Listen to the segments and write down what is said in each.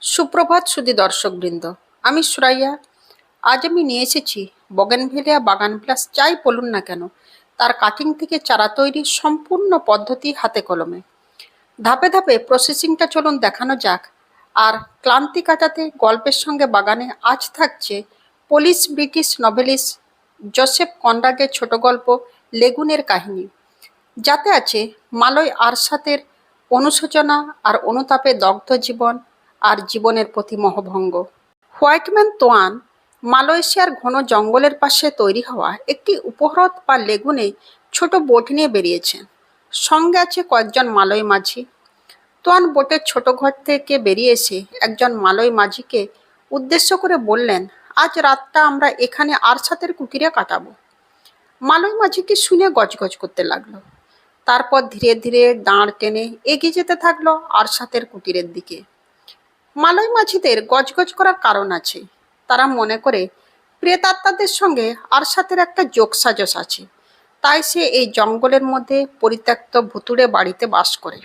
সুপ্রভাত সুধী দর্শকবৃন্দ। আমি সুরাইয়া। আজ আমি নিয়ে এসেছি বগেনভেলিয়া বাগান প্লাস যাই বলুন না কেন, তার কাটিং থেকে চারা তৈরির সম্পূর্ণ পদ্ধতি হাতে কলমে। ধাপে ধাপে প্রসেসিংটা চলুন দেখানো যাক। আর ক্লান্তি কাটাতে গল্পের সঙ্গে বাগানে আজ থাকছে পোলিশ ব্রিটিশ নভেলিস্ট জোসেফ কনরাডের ছোট গল্প লেগুনের কাহিনী, যাতে আছে মালয় আরশাতের অনুশোচনা আর অনুতাপে দগ্ধ জীবন আর জীবনের প্রতি মোহভঙ্গ। হোয়াইটম্যান তোয়ান মালয়েশিয়ার ঘন জঙ্গলের পাশে তৈরি হওয়া একটি উপহ্রদ বা লেগুনে ছোট বোট নিয়ে বেরিয়েছেন। সঙ্গে আছে কয়েকজন মালয় মাঝি। তোয়ান বোটের ছোট ঘর থেকে বেরিয়ে এসে একজন মালয় মাঝিকে উদ্দেশ্য করে বললেন, আজ রাতটা আমরা এখানে আরশাতের কুটিরে কাটাবো। মালয় মাঝিকে শুনে গজগজ করতে লাগলো। তারপর ধীরে ধীরে দাঁড় টেনে এগিয়ে যেতে থাকলো আরশাতের কুটিরের দিকে। মালয় মাঝিদের গজগজ করার কারণ আছে। তারা মনে করে প্রেতাত্মাদের সঙ্গে আরশাতের একটা যোগসাজশ আছে, তাই সে এই জঙ্গলের মধ্যে পরিত্যক্ত ভুতুড়ে বাড়িতে বাস করে।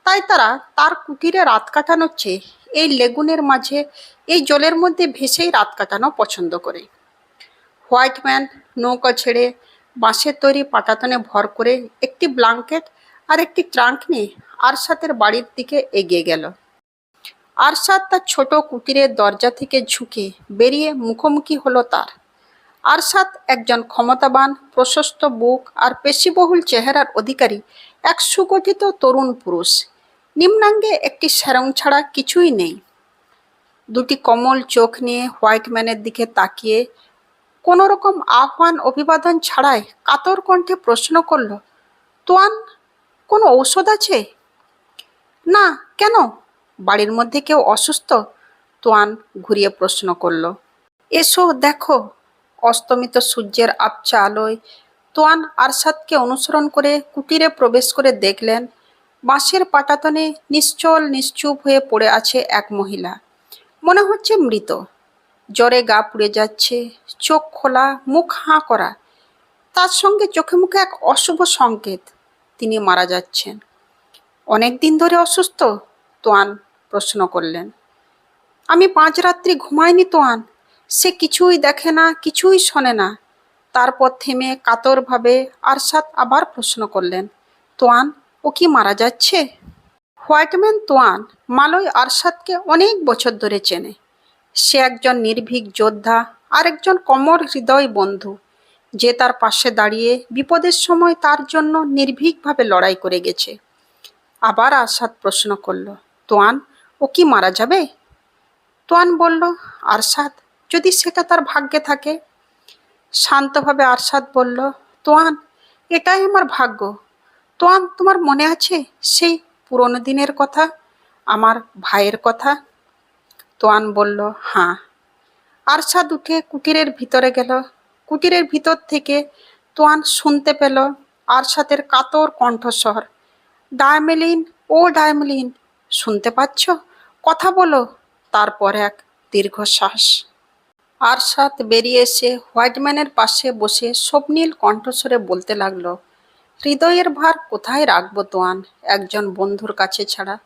তাই তারা তার কুটিরে রাত কাটানোর চেয়ে এই লেগুনের মাঝে, এই জলের মধ্যে ভেসেই রাত কাটানো পছন্দ করে। হোয়াইটম্যান নৌকা ছেড়ে বাঁশের তৈরি পাটাতনে ভর করে একটি ব্ল্যাঙ্কেট আর একটি ট্রাঙ্ক নিয়ে আরশাতের বাড়ির দিকে এগিয়ে গেল। আরশাদ তার ছোট কুটিরের দরজা থেকে ঝুঁকে বেরিয়ে মুখোমুখি হলো তার। আরশাদ একজন ক্ষমতাবান, প্রশস্ত বুক আর পেশিবহুল চেহারার অধিকারী এক সুগঠিত তরুণ পুরুষ। নিম্নাঙ্গে একটি সেরং ছাড়া কিছুই নেই। দুটি কমল চোখ নিয়ে হোয়াইটম্যানের দিকে তাকিয়ে কোনো রকম আহ্বান অভিবাদন ছাড়াই কাতর কণ্ঠে প্রশ্ন করল, তোয়ান, কোনো ঔষধ আছে? না, কেন? বাড়ির মধ্যে কেউ অসুস্থ? তোয়ান ঘুরিয়ে প্রশ্ন করল। এসো দেখো। অস্তমিত সূর্যের আবছা আলোয় তোয়ান আরশাদকে অনুসরণ করে কুটিরে প্রবেশ করে দেখলেন বাঁশের পাটাতনে নিশ্চল নিশ্চুপ হয়ে পড়ে আছে এক মহিলা। মনে হচ্ছে মৃত। জ্বরে গা পুড়ে যাচ্ছে, চোখ খোলা, মুখ হাঁ করা। তার সঙ্গে চোখে মুখে এক অশুভ সংকেত, তিনি মারা যাচ্ছেন। অনেক দিন ধরে অসুস্থ? তোয়ান প্রশ্ন করলেন। আমি 5 রাত্রি ঘুমাইনি তোয়ান। সে কিছুই দেখে না, কিছুই শোনে না। তারপর থেমে কাতরভাবে আরশাদ আবার প্রশ্ন করলেন, তোয়ান, ও কি মারা যাচ্ছে? হোয়াইটম্যান তোয়ান মালয় আরশাদকে অনেক বছর ধরে চেনে। সে একজন নির্ভীক যোদ্ধা আর একজন কমর হৃদয় বন্ধু, যে তার পাশে দাঁড়িয়ে বিপদের সময় তার জন্য নির্ভীকভাবে লড়াই করে গেছে। আবার আরশাদ প্রশ্ন করল, তোয়ান, ও কি মারা যাবে? তোয়ান বলল, আরশাদ, যদি সেটা তার ভাগ্যে থাকে। শান্তভাবে আরশাদ বলল, তোয়ান, এটাই আমার ভাগ্য। তোয়ান, তোমার মনে আছে সেই পুরনো দিনের কথা, আমার ভাইয়ের কথা? তোয়ান বলল, হ্যাঁ। আরশাদ উঠে কুটিরের ভিতরে গেল। কুটিরের ভিতর থেকে তোয়ান শুনতে পেল আরশাদের কাতর কণ্ঠস্বর, ডায়মেলিন, ও ডায়মেলিন, শুনতে পাচ্ছ? কথা বলো। তারপর এক দীর্ঘশ্বাস। আরশাদ বেরিয়ে এসে হোয়াইটম্যানের পাশে বসে স্বপ্নীল কণ্ঠস্বরে বলতে লাগলো, হৃদয়ের ভার কোথায় রাখবো তোয়ান, একজন বন্ধুর কাছে ছাড়া?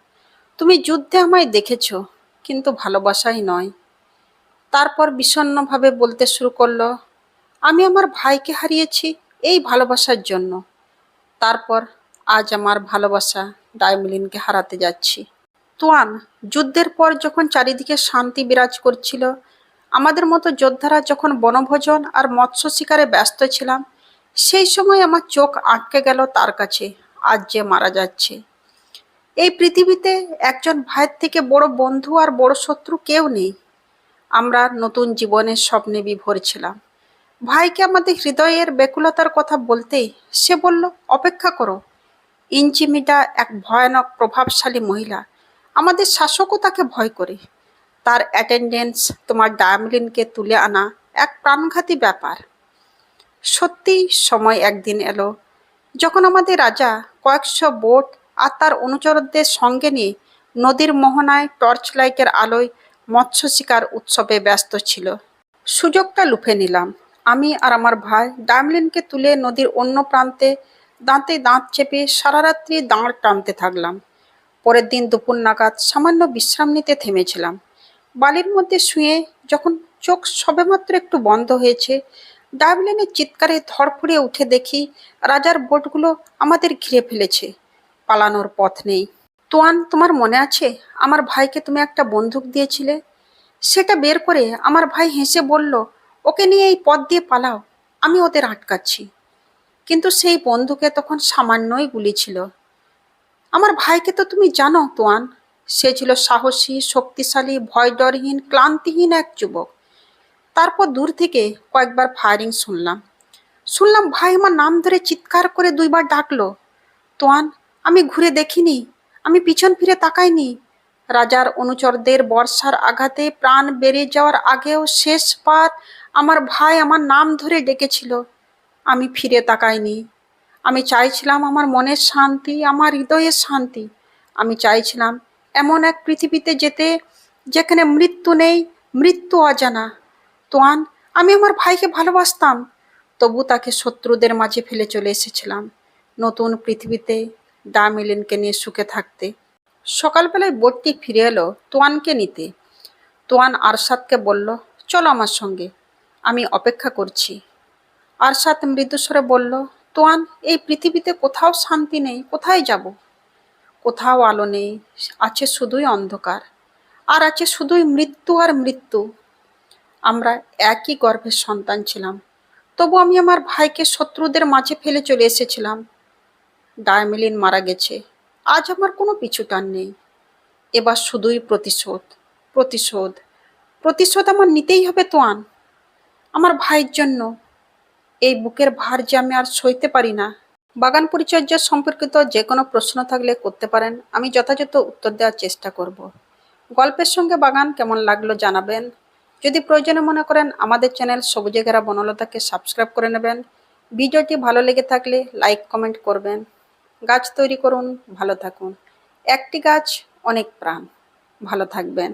তুমি যুদ্ধে আমায় দেখেছ, কিন্তু ভালোবাসাই নয়। তারপর বিষণ্ণভাবে বলতে শুরু করলো, আমি আমার ভাইকে হারিয়েছি এই ভালোবাসার জন্য। তারপর আজ আমার ভালোবাসা ডায়মেলিনকে হারাতে যাচ্ছি। তোয়ান, যুদ্ধের পর যখন চারিদিকে শান্তি বিরাজ করছিল, আমাদের মতো যোদ্ধারা যখন বনভোজন আর মৎস্য শিকারে ব্যস্ত ছিলাম, সেই সময় আমার চোখ আটকে গেল তার কাছে, আজ যে মারা যাচ্ছে। এই পৃথিবীতে একজন ভাইয়ের থেকে বড় বন্ধু আর বড় শত্রু কেউ নেই। আমরা নতুন জীবনের স্বপ্নে বিভোর ছিলাম। ভাইকে আমাদের হৃদয়ের ব্যাকুলতার কথা বলতেই সে বলল, অপেক্ষা করো। ইঞ্চিমিটা এক ভয়ানক প্রভাবশালী মহিলা, আমাদের শাসকও তাকে ভয় করে। তার অ্যাটেন্ডেন্স তোমার ডায়মেলিনকে তুলে আনা এক প্রাণঘাতী ব্যাপার। সত্যি সময় একদিন এলো যখন আমাদের রাজা কয়েকশো বোট আর তার অনুচরদের সঙ্গে নিয়ে নদীর মোহনায় টর্চ লাইটের আলোয় মৎস্য শিকার উৎসবে ব্যস্ত ছিল। সুযোগটা লুফে নিলাম। আমি আর আমার ভাই ডায়মেলিনকে তুলে নদীর অন্য প্রান্তে দাঁতে দাঁত চেপে সারা রাত্রি দাঁড় টানতে থাকলাম। পরের দিন দুপুর নাগাদ সামান্য বিশ্রাম নিতে থেমেছিলাম। বালির মধ্যে শুয়ে যখন চোখ সবেমাত্র একটু বন্ধ হয়েছে, ডাবলিনের চিৎকারে ধড়ফড়িয়ে উঠে দেখি রাজার বোটগুলো আমাদের ঘিরে ফেলেছে। পালানোর পথ নেই। তোয়ান, তোমার মনে আছে আমার ভাইকে তুমি একটা বন্দুক দিয়েছিলে? সেটা বের করে আমার ভাই হেসে বলল, ওকে নিয়ে এই পথ দিয়ে পালাও, আমি ওদের আটকাচ্ছি। কিন্তু সেই বন্দুকে তখন সামান্যই গুলি ছিল। আমার ভাইকে তো তুমি জানো তোয়ান, সে ছিল সাহসী, শক্তিশালী, ভয়ডরহীন, ক্লান্তিহীন এক যুবক। তারপর দূর থেকে কয়েকবার ফায়ারিং শুনলাম ভাই আমার নাম ধরে চিৎকার করে 2বার ডাকলো। তোয়ান, আমি ঘুরে দেখিনি, আমি পিছন ফিরে তাকাইনি। রাজার অনুচরদের বর্ষার আঘাতে প্রাণ বেড়ে যাওয়ার আগেও শেষবার আমার ভাই আমার নাম ধরে ডেকেছিল। আমি ফিরে তাকাইনি। আমি চাইছিলাম আমার মনের শান্তি, আমার হৃদয়ের শান্তি। আমি চাইছিলাম এমন এক পৃথিবীতে যেতে যেখানে মৃত্যু নেই, মৃত্যু অজানা। তোয়ান, আমি আমার ভাইকে ভালোবাসতাম, তবু তাকে শত্রুদের মাঝে ফেলে চলে এসেছিলাম নতুন পৃথিবীতে ডামিলিনকে নিয়ে সুখে থাকতে। সকালবেলায় বোটটি ফিরে এলো তোয়ানকে নিতে। তোয়ান আরশাদকে বলল, চলো আমার সঙ্গে, আমি অপেক্ষা করছি। আরশাদ মৃদুস্বরে বলল, তোয়ান, এই পৃথিবীতে কোথাও শান্তি নেই, কোথায় যাব? কোথাও আলো নেই, আছে শুধুই অন্ধকার, আর আছে শুধুই মৃত্যু আর মৃত্যু। আমরা একই গর্ভের সন্তান ছিলাম, তবু আমি আমার ভাইকে শত্রুদের মাঝে ফেলে চলে এসেছিলাম। ডায়ামিলিন মারা গেছে, আজ আমার কোনো পিছুটান নেই। এবার শুধুই প্রতিশোধ, প্রতিশোধ, প্রতিশোধ আমার নিতেই হবে তোয়ান, আমার ভাইয়ের জন্য। এই বুকের ভার যে আমি আর সইতে পারি না। বাগান পরিচর্যা সম্পর্কিত যে কোনো প্রশ্ন থাকলে করতে পারেন, আমি যথাযথ উত্তর দেওয়ার চেষ্টা করব। গল্পের সঙ্গে বাগান কেমন লাগলো জানাবেন। যদি প্রয়োজনে মনে করেন আমাদের চ্যানেল সবুজে ঘেরা বনলতাকে সাবস্ক্রাইব করে নেবেন। ভিডিওটি ভালো লেগে থাকলে লাইক কমেন্ট করবেন। গাছ তৈরি করুন, ভালো থাকুন। একটি গাছ অনেক প্রাণ। ভালো থাকবেন।